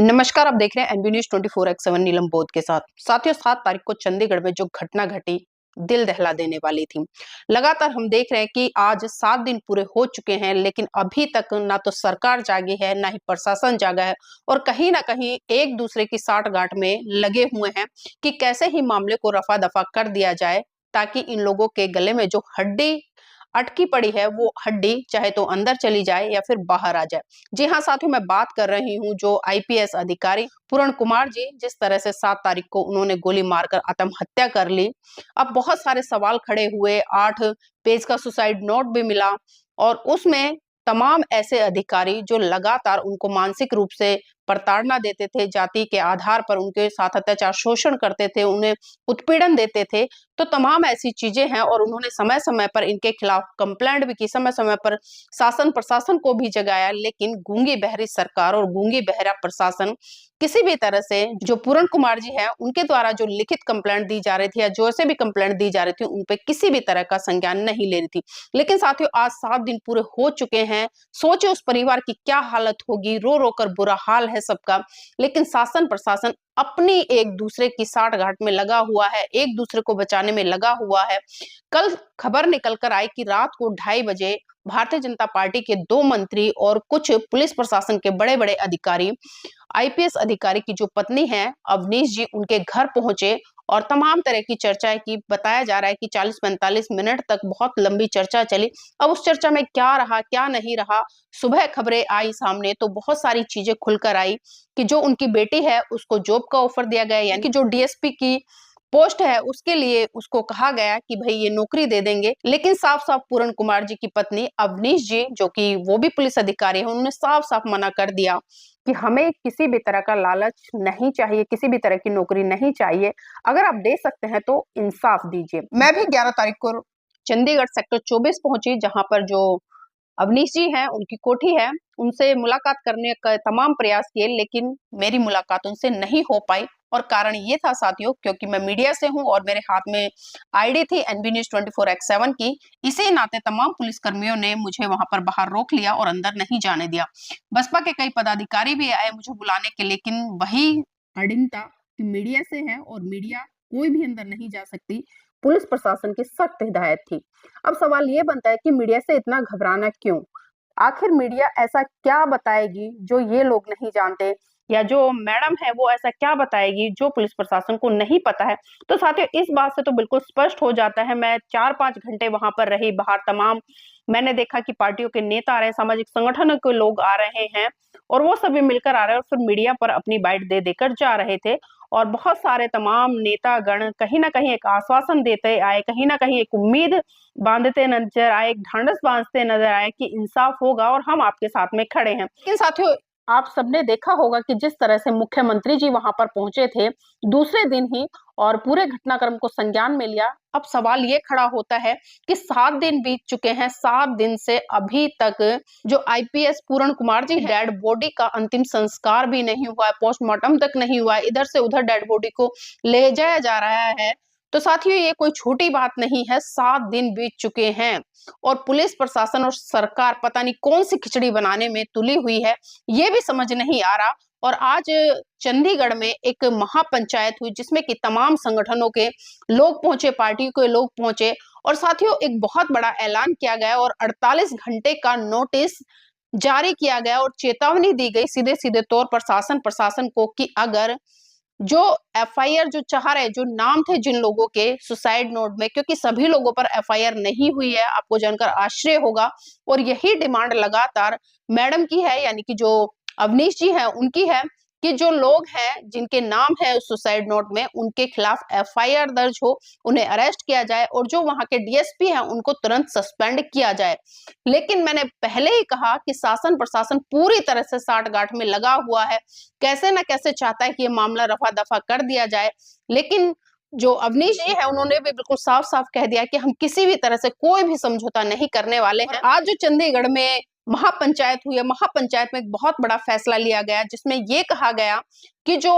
नमस्कार, आप देख रहे हैं एनबी न्यूज 24x7 नीलम बोध के साथ। साथियों, 7 तारीख को चंडीगढ़ में जो घटना घटी, दिल दहला देने वाली थी। लगातार हम देख रहे हैं कि आज 7 दिन पूरे हो चुके हैं, लेकिन अभी तक ना तो सरकार जागी है, ना ही प्रशासन जागा है और कहीं ना कहीं एक दूसरे की साठगांठ में लगे हुए हैं कि कैसे ही मामले को रफा दफा कर दिया जाए, ताकि इन लोगों के गले में जो हड्डी अटकी पड़ी है वो हड्डी चाहे तो अंदर चली जाए या फिर बाहर आ जाए। जी हाँ साथियों, मैं बात कर रही हूँ जो आईपीएस अधिकारी पूर्ण कुमार जी, जिस तरह से 7 तारीख को उन्होंने गोली मारकर आत्महत्या कर ली। अब बहुत सारे सवाल खड़े हुए। 8 पेज का सुसाइड नोट भी मिला और उसमें तमाम ऐसे अधिकारी जो लगातार उनको मानसिक रूप से प्रताड़ना देते थे, जाति के आधार पर उनके साथ अत्याचार शोषण करते थे, उन्हें उत्पीड़न देते थे। तो तमाम ऐसी चीजें हैं और उन्होंने समय समय पर इनके खिलाफ कंप्लेंट भी की, समय समय पर शासन प्रशासन को भी जगाया, लेकिन गूंगी बहरी सरकार और गूंगी बहरा प्रशासन किसी भी तरह से जो पूर्ण कुमार जी हैं उनके द्वारा जो लिखित कंप्लेंट दी जा रही थी या जो से भी कंप्लेंट दी जा रही थी उन पे किसी भी तरह का संज्ञान नहीं ले रही थी। लेकिन साथियों, आज 7 दिन पूरे हो चुके हैं। सोचे उस परिवार की क्या हालत होगी, रो रो कर बुरा हाल है सबका। लेकिन शासन प्रशासन अपनी एक दूसरे की साठगांठ में लगा हुआ है, एक दूसरे को बचाने में लगा हुआ है। कल खबर निकल कर आई कि रात को 2:30 बजे भारतीय जनता पार्टी के 2 मंत्री और कुछ पुलिस प्रशासन के बड़े बड़े अधिकारी, आईपीएस अधिकारी की जो पत्नी है अवनीश जी, उनके घर पहुंचे और तमाम तरह की चर्चाएं की। बताया जा रहा है कि 40-45 मिनट तक बहुत लंबी चर्चा चली। अब उस चर्चा में क्या रहा क्या नहीं रहा, सुबह खबरें आई सामने तो बहुत सारी चीजें खुलकर आई कि जो उनकी बेटी है उसको जॉब का ऑफर दिया गया, यानी कि जो डीएसपी की पोस्ट है उसके लिए उसको कहा गया कि भाई ये नौकरी दे देंगे। लेकिन साफ साफ पूर्ण कुमार जी की पत्नी अवनीश जी, जो कि वो भी पुलिस अधिकारी है, उन्होंने साफ साफ मना कर दिया कि हमें किसी भी तरह का लालच नहीं चाहिए, किसी भी तरह की नौकरी नहीं चाहिए। अगर आप दे सकते हैं तो इंसाफ दीजिए। मैं भी 11 तारीख को चंडीगढ़ सेक्टर 24 पहुंची, जहां पर जो अवनीश जी हैं उनकी कोठी है, उनसे मुलाकात करने का तमाम प्रयास किए, लेकिन मेरी मुलाकात उनसे नहीं हो पाई। और कारण ये था साथियों, क्योंकि मैं मीडिया से हूं और मेरे हाथ में आईडी थी एनबी न्यूज 24x7 की। इसी नाते तमाम पुलिस कर्मियों ने मुझे वहां पर बाहर रोक लिया और अंदर नहीं जाने दिया। बसपा के कई पदाधिकारी भी आए मुझे बुलाने के, लेकिन वही हडिंग था कि मीडिया से है और मीडिया कोई भी अंदर नहीं जा सकती। पुलिस प्रशासन की सख्त हिदायत थी। अब सवाल ये बनता है कि मीडिया से इतना घबराना क्यों? आखिर मीडिया ऐसा क्या बताएगी जो ये लोग नहीं जानते, या जो मैडम है वो ऐसा क्या बताएगी जो पुलिस प्रशासन को नहीं पता है? तो साथियों, इस बात से तो बिल्कुल स्पष्ट हो जाता है। मैं 4-5 घंटे वहां पर रही, बाहर तमाम मैंने देखा कि पार्टियों के नेता आ रहे हैं, सामाजिक संगठनों के लोग आ रहे हैं और वो सभी मिलकर आ रहे हैं और फिर मीडिया पर अपनी बाइट दे देकर जा रहे थे। और बहुत सारे तमाम नेतागण कहीं ना कहीं एक आश्वासन देते आए, कहीं ना कहीं एक उम्मीद बांधते नजर आए, एक ढांढस बांधते नजर आए कि इंसाफ होगा और हम आपके साथ में खड़े हैं। लेकिन साथियों, आप सबने देखा होगा कि जिस तरह से मुख्यमंत्री जी वहां पर पहुंचे थे दूसरे दिन ही और पूरे घटनाक्रम को संज्ञान में लिया। अब सवाल ये खड़ा होता है कि 7 दिन बीत चुके हैं, 7 दिन से अभी तक जो आईपीएस पूर्ण कुमार जी डेड बॉडी का अंतिम संस्कार भी नहीं हुआ है, पोस्टमार्टम तक नहीं हुआ है, इधर से उधर डेड बॉडी को ले जाया जा रहा है। तो साथियों, ये कोई छोटी बात नहीं है। 7 दिन बीत चुके हैं और पुलिस प्रशासन और सरकार पता नहीं कौन सी खिचड़ी बनाने में तुली हुई है, ये भी समझ नहीं आ रहा। और आज चंडीगढ़ में एक महापंचायत हुई जिसमें कि तमाम संगठनों के लोग पहुंचे, पार्टी के लोग पहुंचे और साथियों एक बहुत बड़ा ऐलान किया गया और 48 घंटे का नोटिस जारी किया गया और चेतावनी दी गई सीधे सीधे तौर पर शासन प्रशासन को कि अगर जो एफआईआर जो चाह रहे, जो नाम थे जिन लोगों के सुसाइड नोट में, क्योंकि सभी लोगों पर एफआईआर नहीं हुई है, आपको जानकर आश्चर्य होगा। और यही डिमांड लगातार मैडम की है, यानी कि जो अवनीश जी है उनकी है कि जो लोग हैं जिनके नाम है उस सुसाइड नोट में उनके खिलाफ एफआईआर दर्ज हो, उन्हें अरेस्ट किया जाए और जो वहां के डीएसपी हैं उनको तुरंत सस्पेंड किया जाए। लेकिन मैंने पहले ही कहा कि शासन प्रशासन पूरी तरह से साठगांठ में लगा हुआ है, कैसे ना कैसे चाहता है कि ये मामला रफा दफा कर दिया जाए। लेकिन जो अवनीश जी है उन्होंने भी बिल्कुल साफ साफ कह दिया कि हम किसी भी तरह से कोई भी समझौता नहीं करने वाले हैं। आज जो चंडीगढ़ में महापंचायत हुई है, महापंचायत में एक बहुत बड़ा फैसला लिया गया जिसमें यह कहा गया कि जो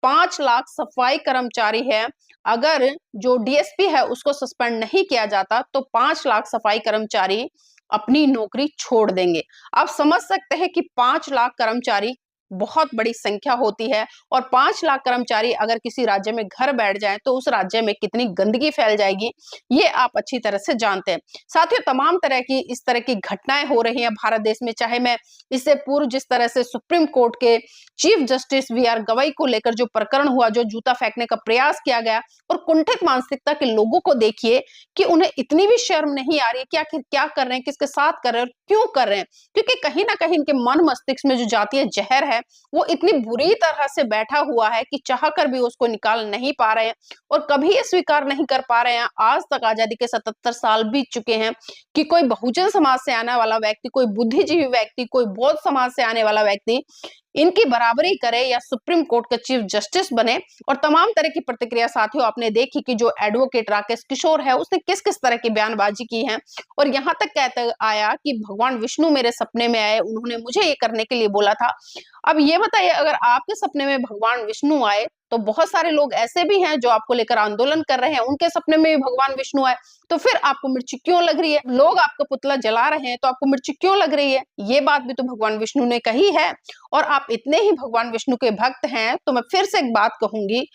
5 लाख सफाई कर्मचारी है, अगर जो डीएसपी है उसको सस्पेंड नहीं किया जाता तो 5 लाख सफाई कर्मचारी अपनी नौकरी छोड़ देंगे। आप समझ सकते हैं कि 5 लाख कर्मचारी बहुत बड़ी संख्या होती है और 5 लाख कर्मचारी अगर किसी राज्य में घर बैठ जाएं तो उस राज्य में कितनी गंदगी फैल जाएगी, ये आप अच्छी तरह से जानते हैं। साथियों, तमाम तरह की इस तरह की घटनाएं हो रही हैं भारत देश में, चाहे मैं इससे पूर्व जिस तरह से सुप्रीम कोर्ट के Chief Justice V R Gavai को लेकर जो प्रकरण हुआ, जो जूता फेंकने का प्रयास किया गया, और कुंठित मानसिकता के लोगों को देखिए कि उन्हें इतनी भी शर्म नहीं आ रही है कि आखिर क्या कर रहे हैं, किसके साथ कर रहे हैं और क्यों कर रहे हैं, क्योंकि कहीं ना कहीं इनके मन मस्तिष्क में जो जातीय जहर है वो इतनी बुरी तरह से बैठा हुआ है कि चाह कर भी उसको निकाल नहीं पा रहे हैं और कभी ये स्वीकार नहीं कर पा रहे हैं। आज तक आजादी के 77 साल बीत चुके हैं कि कोई बहुजन समाज से आने वाला व्यक्ति, कोई बुद्धिजीवी व्यक्ति, कोई बौद्ध समाज से आने वाला व्यक्ति इनकी बराबरी करे या सुप्रीम कोर्ट का चीफ जस्टिस बने। और तमाम तरह की प्रतिक्रिया साथियों आपने देखी कि जो एडवोकेट राकेश किशोर है उसने किस किस तरह की बयानबाजी की है और यहाँ तक कहता आया कि भगवान विष्णु मेरे सपने में आए, उन्होंने मुझे ये करने के लिए बोला था। अब ये बताइए, अगर आपके सपने में भगवान विष्णु आए तो बहुत सारे लोग ऐसे भी हैं जो आपको लेकर आंदोलन कर रहे हैं, उनके सपने में भी भगवान विष्णु आए तो फिर आपको मिर्ची क्यों लग रही है? लोग आपका पुतला जला रहे हैं तो आपको मिर्ची क्यों लग रही है? ये बात भी तो भगवान विष्णु ने कही है। और आप इतने ही भगवान विष्णु के भक्त हैं तो मैं फिर से एक बात कहूंगी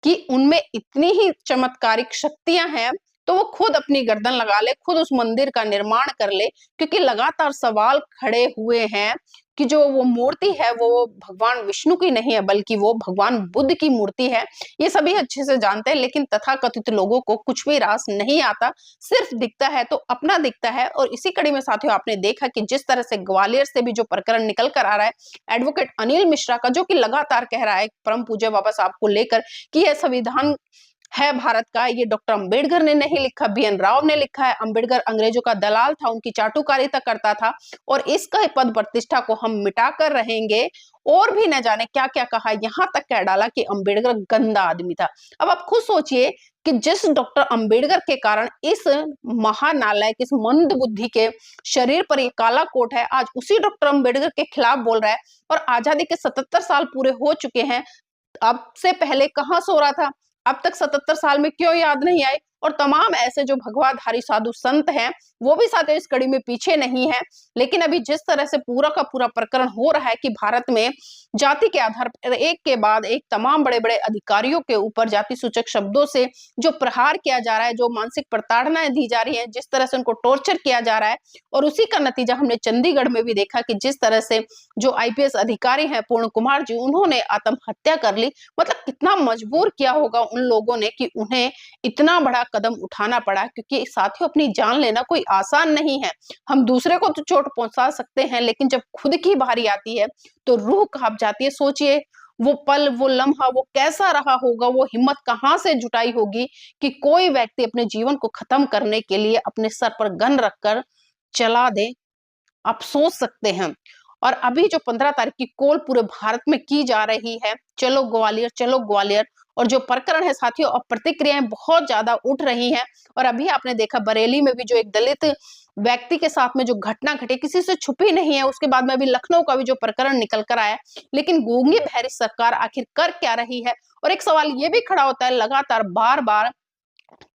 कि उनमें इतनी ही चमत्कारिक शक्तियां हैं तो वो खुद अपनी गर्दन लगा ले, खुद उस मंदिर का निर्माण कर ले, क्योंकि लगातार सवाल खड़े हुए हैं कि जो वो मूर्ति है वो भगवान विष्णु की नहीं है बल्कि वो भगवान बुद्ध की मूर्ति है। ये सभी अच्छे से जानते हैं, लेकिन तथाकथित लोगों को कुछ भी रास नहीं आता, सिर्फ दिखता है तो अपना दिखता है। और इसी कड़ी में साथियों आपने देखा कि जिस तरह से ग्वालियर से भी जो प्रकरण निकल कर आ रहा है एडवोकेट अनिल मिश्रा का, जो कि लगातार कह रहा है परम पूज्य बाबा साहब को लेकर कि यह संविधान है भारत का, ये डॉक्टर अंबेडकर ने नहीं लिखा, बीएन राव ने लिखा है। अंबेडकर अंग्रेजों का दलाल था, उनकी चाटुकारिता करता था और इसका पद प्रतिष्ठा को हम मिटा कर रहेंगे। और भी न जाने क्या क्या कहा, यहाँ तक कह डाला कि अंबेडकर गंदा आदमी था। अब आप खुद सोचिए कि जिस डॉक्टर अंबेडकर के कारण इस महानालायक, इस मंद बुद्धि के शरीर पर ये काला कोट है, आज उसी डॉक्टर अंबेडकर के खिलाफ बोल रहा है। और आजादी के 77 साल पूरे हो चुके हैं, अब से पहले कहां सो रहा था? अब तक 77 साल में क्यों याद नहीं आए? और तमाम ऐसे जो भगवाधारी साधु संत हैं वो भी साथ इस कड़ी में पीछे नहीं है। लेकिन अभी जिस तरह से पूरा का पूरा प्रकरण हो रहा है कि भारत में जाति के आधार पर एक के बाद एक तमाम बड़े बड़े अधिकारियों के ऊपर जाति सूचक शब्दों से जो प्रहार किया जा रहा है, जो मानसिक प्रताड़नाएं दी जा रही है, जिस तरह से उनको टॉर्चर किया जा रहा है, और उसी का नतीजा हमने चंडीगढ़ में भी देखा कि जिस तरह से जो आईपीएस अधिकारी हैं पूर्ण कुमार जी, उन्होंने आत्महत्या कर ली। मतलब कितना मजबूर किया होगा उन लोगों ने कि उन्हें इतना बड़ा कदम उठाना पड़ा, क्योंकि साथियों अपनी जान लेना कोई आसान नहीं है। हम दूसरे को तो चोट पहुंचा सकते हैं, लेकिन जब खुद की बारी आती है तो रूह कांप जाती है। सोचिए वो पल, वो लम्हा, वो कैसा रहा होगा, वो हिम्मत कहां से जुटाई होगी कि कोई व्यक्ति अपने जीवन को खत्म करने के लिए अपने सर पर गन रखकर चला दे। आप सोच सकते हैं। और अभी जो 15 तारीख की कॉल पूरे भारत में की जा रही है, चलो ग्वालियर, चलो ग्वालियर, और जो प्रकरण है साथियों अब प्रतिक्रियाएं बहुत ज्यादा उठ रही हैं। और अभी आपने देखा बरेली में भी जो एक दलित व्यक्ति के साथ में जो घटना घटी, किसी से छुपी नहीं है। उसके बाद में अभी लखनऊ का भी जो प्रकरण निकल कर आया, लेकिन गूंगी बहरी सरकार आखिर कर क्या रही है? और एक सवाल ये भी खड़ा होता है लगातार बार बार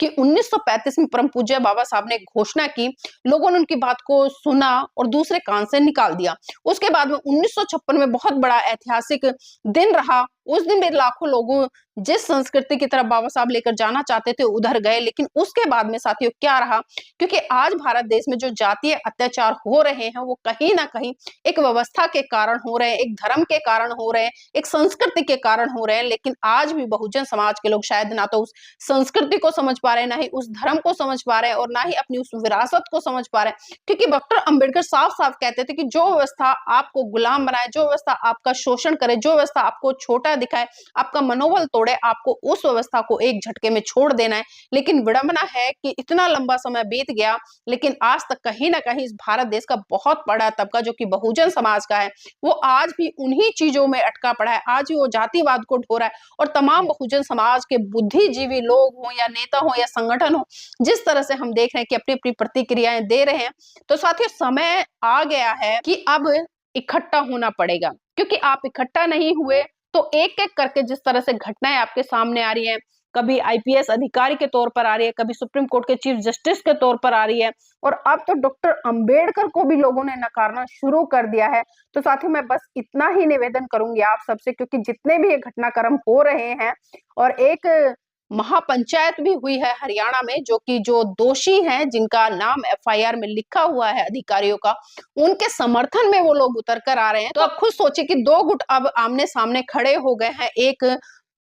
कि 1935 में परम पूज्य बाबा साहब ने घोषणा की, लोगों ने उनकी बात को सुना और दूसरे कान से निकाल दिया। उसके बाद में 1956 में बहुत बड़ा ऐतिहासिक दिन रहा। उस दिन भी लाखों लोगों जिस संस्कृति की तरफ बाबा साहब लेकर जाना चाहते थे उधर गए, लेकिन उसके बाद में साथियों क्या रहा? क्योंकि आज भारत देश में जो जातीय अत्याचार हो रहे हैं वो कहीं ना कहीं एक व्यवस्था के कारण हो रहे हैं, एक धर्म के कारण हो रहे हैं, एक संस्कृति के कारण हो रहे हैं। लेकिन आज भी बहुजन समाज के लोग शायद ना तो उस संस्कृति को समझ पा रहे हैं, ना ही उस धर्म को समझ पा रहे हैं, और ना ही अपनी उस विरासत को समझ पा रहे हैं। क्योंकि डॉक्टर अंबेडकर साफ साफ कहते थे कि जो व्यवस्था आपको गुलाम बनाए, जो व्यवस्था आपका शोषण करे, जो व्यवस्था आपको छोटा दिखाए, आपका मनोबल तोड़े, आपको उस व्यवस्था को एक झटके में छोड़ देना है। लेकिन विडंबना है कि इतना लंबा समय बीत गया, लेकिन आज तक कहीं ना कहीं इस भारत देश का बहुत बड़ा तबका जो कि बहुजन समाज का है, वो आज भी उन्हीं चीजों में अटका पड़ा है। आज भी वो जातिवाद को ढो रहा है। और तमाम बहुजन समाज के बुद्धिजीवी लोग हो या नेता हो या संगठन हो, जिस तरह से हम देख रहे हैं कि अपनी अपनी प्रतिक्रियाएं दे रहे हैं, तो साथियों समय आ गया है कि अब इकट्ठा होना पड़ेगा। क्योंकि आप इकट्ठा नहीं हुए तो एक एक करके जिस तरह से घटनाएं आपके सामने आ रही हैं, कभी आईपीएस अधिकारी के तौर पर आ रही है, कभी सुप्रीम कोर्ट के चीफ जस्टिस के तौर पर आ रही है, और अब तो डॉक्टर अंबेडकर को भी लोगों ने नकारना शुरू कर दिया है। तो साथियों, मैं बस इतना ही निवेदन करूंगी आप सबसे, क्योंकि जितने भी ये घटनाक्रम हो रहे हैं, और एक महापंचायत भी हुई है हरियाणा में, जो दोषी हैं, जिनका नाम एफआईआर में लिखा हुआ है अधिकारियों का, उनके समर्थन में वो लोग उतर कर आ रहे हैं। तो अब खुद सोचिए कि दो गुट अब आमने सामने खड़े हो गए हैं। एक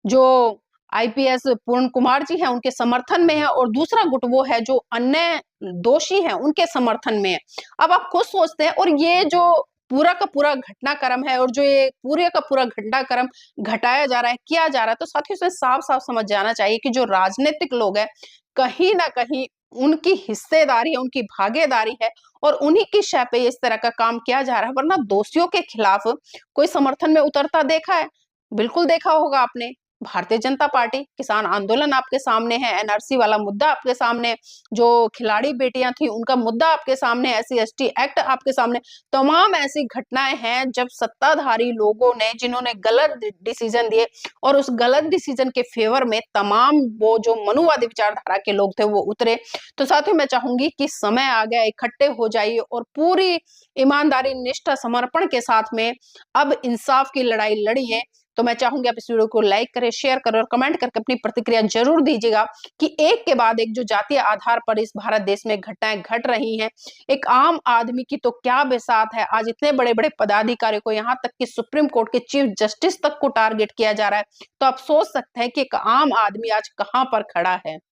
जो आईपीएस पूर्ण कुमार जी हैं उनके समर्थन में है, और दूसरा गुट वो है जो अन्य दोषी हैं उनके समर्थन में है। अब आप खुद सोचते हैं, और ये जो पूरा का पूरा घटनाक्रम है, और जो ये पूरे का पूरा घटनाक्रम घटाया जा रहा है, किया जा रहा है, तो साथियों से साफ साफ समझ जाना चाहिए कि जो राजनीतिक लोग हैं, कहीं ना कहीं उनकी हिस्सेदारी है, उनकी भागीदारी है, और उन्हीं की शय पे इस तरह का काम किया जा रहा है। वरना दोषियों के खिलाफ कोई समर्थन में उतरता देखा है? बिल्कुल देखा होगा आपने। भारतीय जनता पार्टी, किसान आंदोलन आपके सामने है, एनआरसी वाला मुद्दा आपके सामने, जो खिलाड़ी बेटियां थी उनका मुद्दा आपके सामने, एससी एसटी एक्ट आपके सामने। तमाम ऐसी घटनाएं हैं जब सत्ताधारी लोगों ने, जिन्होंने गलत डिसीजन दिए, और उस गलत डिसीजन के फेवर में तमाम वो जो मनुवादी विचारधारा के लोग थे वो उतरे। तो साथियों, मैं चाहूंगी कि समय आ गया, इकट्ठे हो जाइए और पूरी ईमानदारी, निष्ठा, समर्पण के साथ में अब इंसाफ की लड़ाई लड़िए। तो मैं चाहूंगी आप इस वीडियो को लाइक करें, शेयर करें, और कमेंट करके अपनी प्रतिक्रिया जरूर दीजिएगा कि एक के बाद एक जो जातीय आधार पर इस भारत देश में घटनाएं घट रही हैं, एक आम आदमी की तो क्या बिसात है। आज इतने बड़े बड़े पदाधिकारियों को, यहाँ तक कि सुप्रीम कोर्ट के चीफ जस्टिस तक को टारगेट किया जा रहा है। तो आप सोच सकते हैं कि एक आम आदमी आज कहां पर खड़ा है।